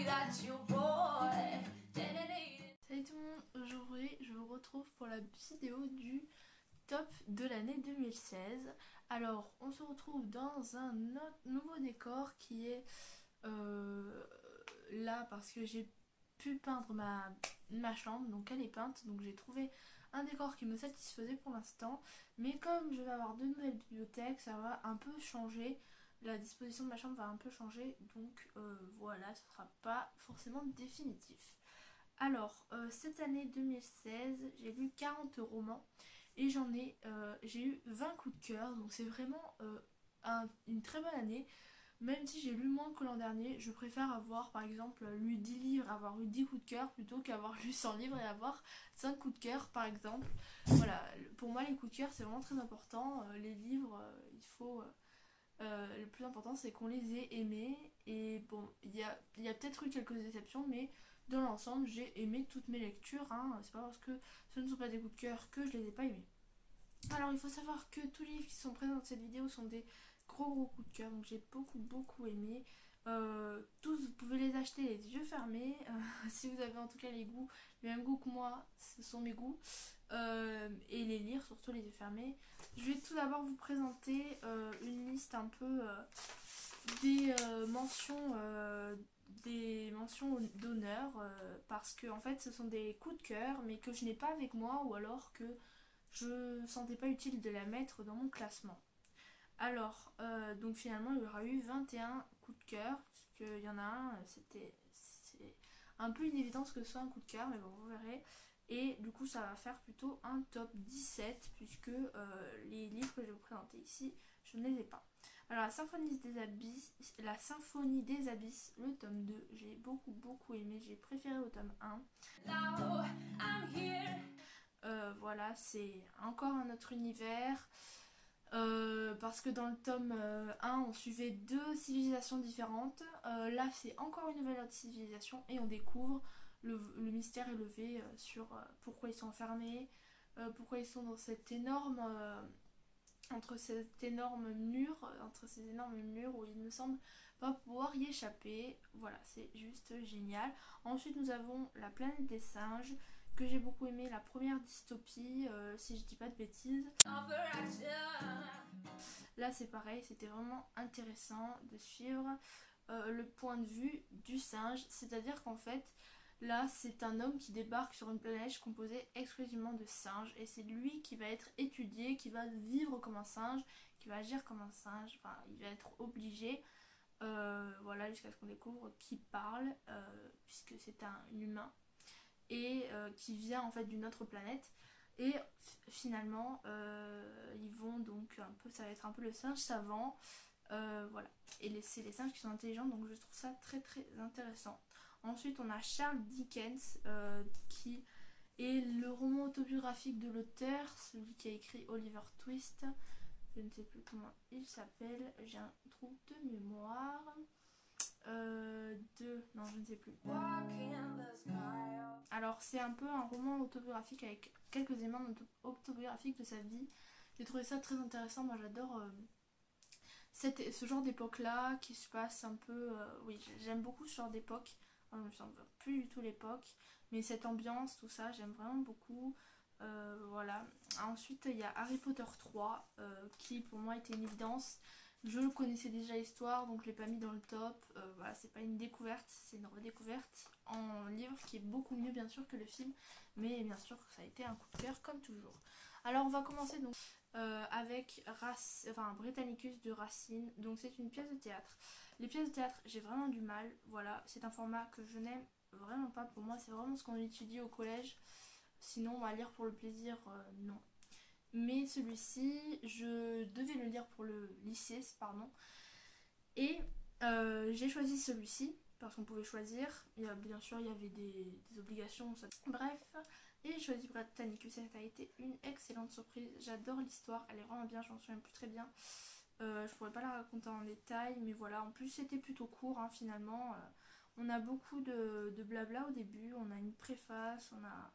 Salut tout le monde, aujourd'hui je vous retrouve pour la vidéo du top de l'année 2016. Alors on se retrouve dans un nouveau décor qui est là parce que j'ai pu peindre ma chambre, donc elle est peinte, donc j'ai trouvé un décor qui me satisfaisait pour l'instant, mais comme je vais avoir de nouvelles bibliothèques, ça va un peu changer, la disposition de ma chambre va un peu changer, donc voilà, ce sera pas forcément définitif. Alors, cette année 2016, j'ai lu 40 romans et j'ai eu 20 coups de cœur, donc c'est vraiment une très bonne année. Même si j'ai lu moins que l'an dernier, je préfère avoir par exemple lu 10 livres, avoir eu 10 coups de cœur plutôt qu'avoir lu 100 livres et avoir 5 coups de cœur par exemple. Voilà, pour moi les coups de cœur c'est vraiment très important. Les livres, le plus important c'est qu'on les ait aimés. Et bon, il y a peut-être eu quelques déceptions, mais dans l'ensemble j'ai aimé toutes mes lectures. C'est pas parce que ce ne sont pas des coups de cœur que je les ai pas aimés. Alors il faut savoir que tous les livres qui sont présents dans cette vidéo sont des gros coups de cœur, donc j'ai beaucoup aimé. Tous vous pouvez les acheter les yeux fermés, si vous avez en tout cas les mêmes goûts que moi, ce sont mes goûts, et les lire surtout les yeux fermés. Je vais tout d'abord vous présenter une liste un peu des mentions d'honneur, parce que en fait ce sont des coups de cœur mais que je n'ai pas avec moi, ou alors que je ne sentais pas utile de la mettre dans mon classement. Alors, donc finalement il y aura eu 21 coups de cœur, parce qu'il y en a un, c'est un peu une évidence que ce soit un coup de cœur, mais bon, vous verrez. Et du coup ça va faire plutôt un top 17, puisque les livres que je vais vous présenter ici, je ne les ai pas. Alors la Symphonie des Abysses, le tome 2, j'ai beaucoup aimé, j'ai préféré au tome 1. Voilà, c'est encore un autre univers. Parce que dans le tome 1 on suivait deux civilisations différentes, là c'est encore une nouvelle autre civilisation et on découvre le mystère est levé sur pourquoi ils sont enfermés, pourquoi ils sont dans cet énorme entre ces énormes murs où il ne semble pas pouvoir y échapper. Voilà, c'est juste génial. Ensuite nous avons La Planète des Singes, que j'ai beaucoup aimé, la première dystopie, si je dis pas de bêtises. Là c'est pareil, c'était vraiment intéressant de suivre le point de vue du singe, c'est-à-dire qu'en fait là c'est un homme qui débarque sur une planète composée exclusivement de singes, et c'est lui qui va être étudié, qui va vivre comme un singe, qui va agir comme un singe, enfin il va être obligé, voilà, jusqu'à ce qu'on découvre qu'il parle, puisque c'est un humain, et qui vient en fait d'une autre planète. Et finalement ils vont donc un peu, ça va être un peu le singe savant, voilà, et c'est les singes qui sont intelligents, donc je trouve ça très intéressant. Ensuite on a Charles Dickens, qui est le roman autobiographique de l'auteur, celui qui a écrit Oliver Twist, je ne sais plus comment il s'appelle, j'ai un trou de mémoire, non je ne sais plus. Alors c'est un peu un roman autobiographique avec quelques éléments autobiographiques de sa vie. J'ai trouvé ça très intéressant, moi j'adore ce genre d'époque là qui se passe un peu, oui j'aime beaucoup ce genre d'époque. Je me souviens plus du tout l'époque, mais cette ambiance, tout ça, j'aime vraiment beaucoup. Voilà. Ensuite il y a Harry Potter 3, qui pour moi était une évidence. Je connaissais déjà l'histoire, donc je l'ai pas mis dans le top. Voilà, c'est pas une découverte, c'est une redécouverte en livre qui est beaucoup mieux bien sûr que le film, mais bien sûr ça a été un coup de cœur comme toujours. Alors on va commencer donc avec Britannicus de Racine. Donc c'est une pièce de théâtre. Les pièces de théâtre, j'ai vraiment du mal. Voilà, c'est un format que je n'aime vraiment pas. Pour moi c'est vraiment ce qu'on étudie au collège. Sinon on va lire pour le plaisir, non. Mais celui-ci, je devais le lire pour le lycée, pardon. Et j'ai choisi celui-ci parce qu'on pouvait choisir. Bien sûr, il y avait des obligations. Bref, et j'ai choisi Britannicus. Ça a été une excellente surprise. J'adore l'histoire, elle est vraiment bien, je m'en souviens plus très bien. Je pourrais pas la raconter en détail, mais voilà. En plus, c'était plutôt court, finalement. On a beaucoup de blabla au début. On a une préface, on a...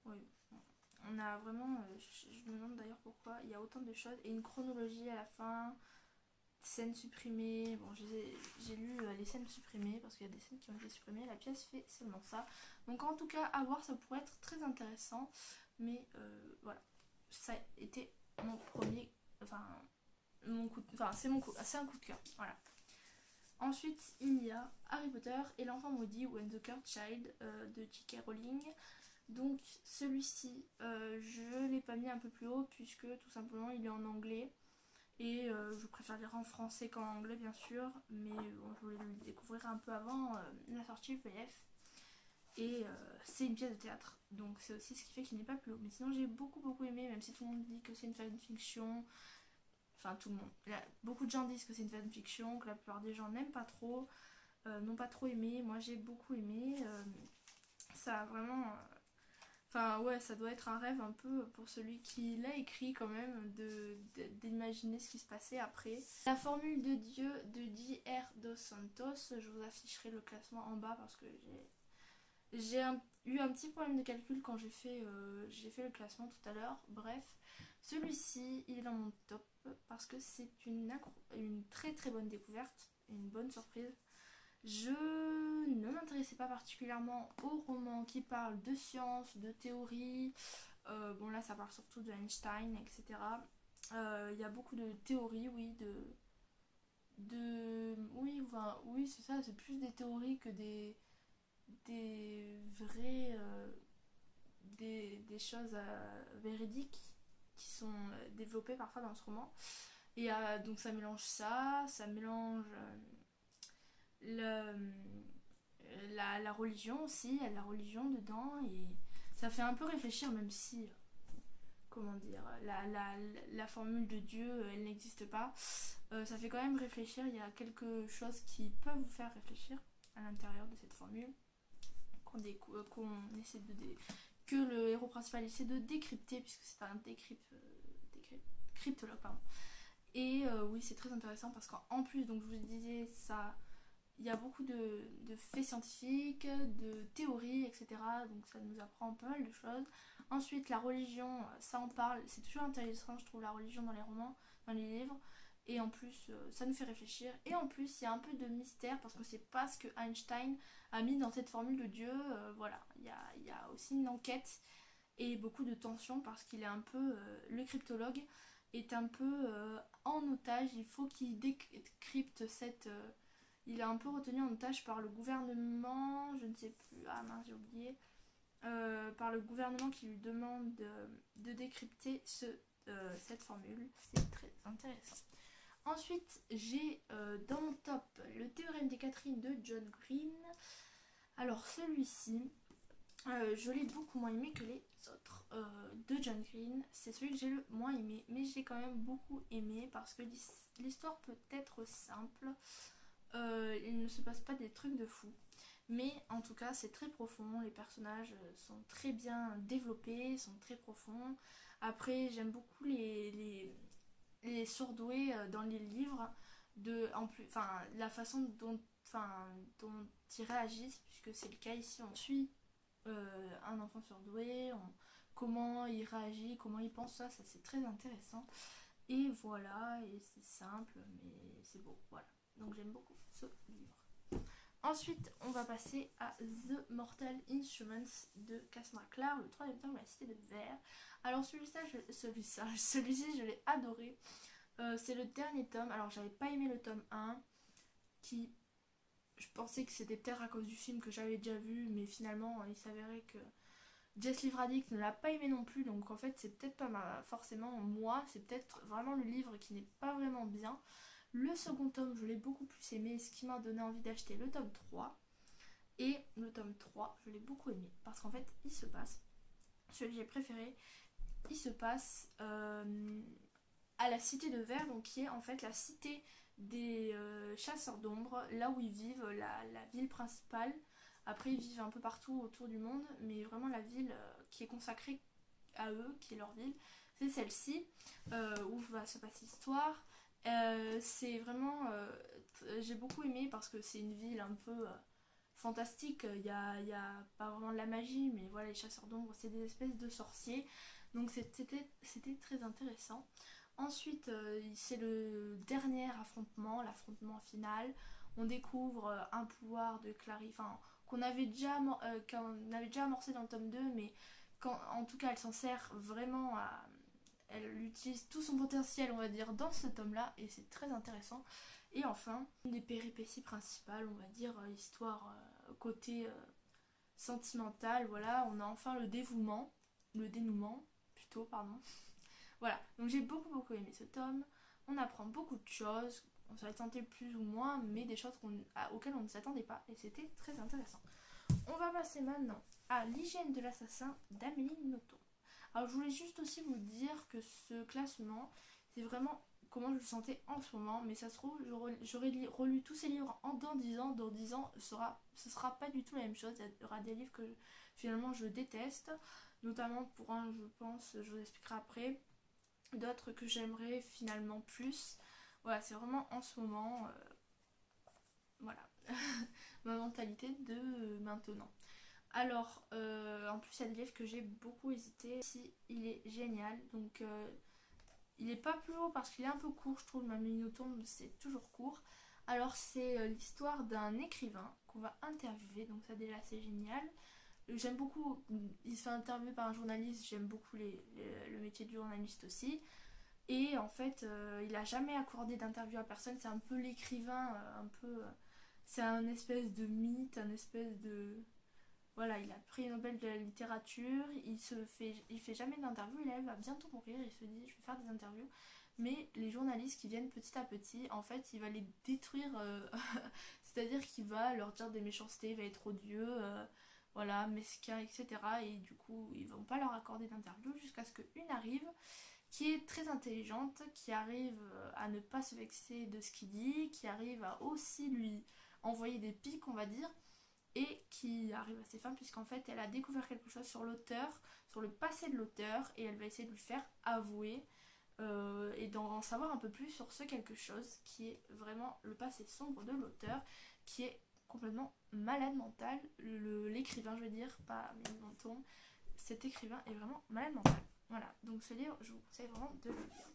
Oui. On a vraiment, je me demande d'ailleurs pourquoi il y a autant de choses, et une chronologie à la fin, scènes supprimées. Bon, j'ai lu les scènes supprimées, parce qu'il y a des scènes qui ont été supprimées, la pièce fait seulement ça. Donc en tout cas, à voir, ça pourrait être très intéressant, mais voilà, ça a été mon premier, c'est un coup de cœur, voilà. Ensuite, il y a Harry Potter et l'enfant maudit ou And the Cursed Child de J.K. Rowling. Donc celui-ci, je l'ai pas mis un peu plus haut puisque tout simplement il est en anglais. Et je préfère lire en français qu'en anglais bien sûr, mais bon, je voulais le découvrir un peu avant la sortie VF. Et c'est une pièce de théâtre, donc c'est aussi ce qui fait qu'il n'est pas plus haut. Mais sinon j'ai beaucoup aimé, même si tout le monde dit que c'est une fanfiction. Enfin tout le monde. Là, beaucoup de gens disent que c'est une fanfiction, que la plupart des gens n'aiment pas trop, n'ont pas trop aimé. Moi j'ai beaucoup aimé. Ça a vraiment... Enfin ouais, ça doit être un rêve un peu pour celui qui l'a écrit quand même, d'imaginer ce qui se passait après. La formule de Dieu de J.R. Dos Santos, je vous afficherai le classement en bas parce que j'ai eu un petit problème de calcul quand j'ai fait le classement tout à l'heure. Bref, celui-ci il est dans mon top parce que c'est une très bonne découverte, une bonne surprise. Je ne m'intéressais pas particulièrement aux romans qui parlent de science, de théorie. Bon là ça parle surtout de Einstein, etc. Il y a beaucoup de théories, oui, oui c'est ça, c'est plus des théories que des vraies des choses véridiques qui sont développées parfois dans ce roman. Et donc ça mélange ça mélange la religion aussi, il y a de la religion dedans et ça fait un peu réfléchir, même si comment dire, la formule de Dieu elle n'existe pas, ça fait quand même réfléchir. Il y a quelque chose qui peuvent vous faire réfléchir à l'intérieur de cette formule qu'on essaie que le héros principal essaie de décrypter, puisque c'est un cryptologue, pardon. Et oui, c'est très intéressant parce qu'en plus, donc je vous disais, ça, il y a beaucoup de faits scientifiques, de théories, etc. Donc ça nous apprend pas mal de choses. Ensuite, la religion, ça en parle, c'est toujours intéressant, je trouve, la religion dans les romans, dans les livres. Et en plus, ça nous fait réfléchir. Et en plus, il y a un peu de mystère parce que c'est pas ce que Einstein a mis dans cette formule de Dieu. Voilà, il y a aussi une enquête et beaucoup de tension parce qu'il est un peu... le cryptologue est un peu en otage. Il faut qu'il décrypte cette... il est un peu retenu en otage par le gouvernement, je ne sais plus, ah mince j'ai oublié, par le gouvernement qui lui demande de décrypter cette formule. C'est très intéressant. Ensuite, j'ai dans mon top le théorème des Catherine de John Green. Alors celui-ci, je l'ai beaucoup moins aimé que les autres de John Green. C'est celui que j'ai le moins aimé, mais j'ai quand même beaucoup aimé parce que l'histoire peut être simple. Il ne se passe pas des trucs de fou. Mais en tout cas, c'est très profond. Les personnages sont très bien développés, sont très profonds. Après, j'aime beaucoup les surdoués dans les livres, la façon dont ils réagissent, puisque c'est le cas ici. On suit un enfant surdoué, comment il réagit, comment il pense, ça c'est très intéressant. Et voilà, et c'est simple, mais c'est beau, voilà. Donc j'aime beaucoup ce livre. Ensuite, on va passer à The Mortal Instruments de Cassandra Clare, le troisième tome de la Cité de Verre. Alors celui-ci, je l'ai adoré. C'est le dernier tome. Alors j'avais pas aimé le tome 1, qui... Je pensais que c'était peut-être à cause du film que j'avais déjà vu, mais finalement il s'avérait que Jess Lee Radick ne l'a pas aimé non plus, donc en fait c'est peut-être pas forcément moi, c'est peut-être vraiment le livre qui n'est pas vraiment bien. Le second tome, je l'ai beaucoup plus aimé, ce qui m'a donné envie d'acheter le tome 3. Et le tome 3, je l'ai beaucoup aimé, parce qu'en fait, il se passe, celui que j'ai préféré, il se passe à la Cité de Verre, donc qui est en fait la cité des chasseurs d'ombre, là où ils vivent, la ville principale. Après, ils vivent un peu partout autour du monde, mais vraiment la ville qui est consacrée à eux, qui est leur ville, c'est celle-ci, où va se passer l'histoire. C'est vraiment... j'ai beaucoup aimé parce que c'est une ville un peu fantastique. Il y a pas vraiment de la magie, mais voilà, les chasseurs d'ombre, c'est des espèces de sorciers. Donc c'était très intéressant. Ensuite, c'est le dernier affrontement, l'affrontement final. on découvre un pouvoir de Clary, enfin qu'on avait déjà amorcé dans le tome 2, mais en tout cas elle s'en sert vraiment elle utilise tout son potentiel, on va dire, dans ce tome-là, et c'est très intéressant. Et enfin, une des péripéties principales, on va dire, histoire côté sentimental, voilà, on a enfin le dénouement plutôt, pardon. Voilà, donc j'ai beaucoup aimé ce tome, on apprend beaucoup de choses, on s'attendait plus ou moins, mais des choses auxquelles on ne s'attendait pas, et c'était très intéressant. On va passer maintenant à l'hygiène de l'assassin d'Amélie Nothomb. Alors je voulais juste aussi vous dire que ce classement, c'est vraiment comment je le sentais en ce moment, mais ça se trouve, j'aurais relu tous ces livres dans 10 ans, ce sera pas du tout la même chose, il y aura des livres que finalement je déteste, notamment pour un, je pense, je vous expliquerai après, d'autres que j'aimerais finalement plus. Voilà, c'est vraiment en ce moment, voilà, ma mentalité de maintenant. Alors, en plus, il y a des livres que j'ai beaucoup hésité. Ici, il est génial. Donc, il n'est pas plus haut parce qu'il est un peu court, je trouve. Ma Nothomb, c'est toujours court. Alors, c'est l'histoire d'un écrivain qu'on va interviewer. Donc, ça, déjà, c'est génial. J'aime beaucoup. Il se fait interviewer par un journaliste. J'aime beaucoup le métier de journaliste aussi. Et en fait, il n'a jamais accordé d'interview à personne. C'est un peu l'écrivain, c'est un espèce de mythe, un espèce de... Voilà, il a pris Nobel de la littérature, il fait jamais d'interview, il va bientôt mourir, il se dit je vais faire des interviews. Mais les journalistes qui viennent petit à petit, en fait, il va les détruire, c'est-à-dire qu'il va leur dire des méchancetés, il va être odieux, voilà, mesquin, etc. Et du coup, ils vont pas leur accorder d'interview jusqu'à ce qu'une arrive qui est très intelligente, qui arrive à ne pas se vexer de ce qu'il dit, qui arrive à aussi lui envoyer des pics, on va dire, et qui arrive à ses fins puisqu'en fait elle a découvert quelque chose sur l'auteur, sur le passé de l'auteur, et elle va essayer de lui faire avouer et d'en savoir un peu plus sur ce quelque chose qui est vraiment le passé sombre de l'auteur, qui est complètement malade mental, l'écrivain je veux dire, pas Amélie Nothomb, cet écrivain est vraiment malade mental. Voilà, donc ce livre je vous conseille vraiment de le lire.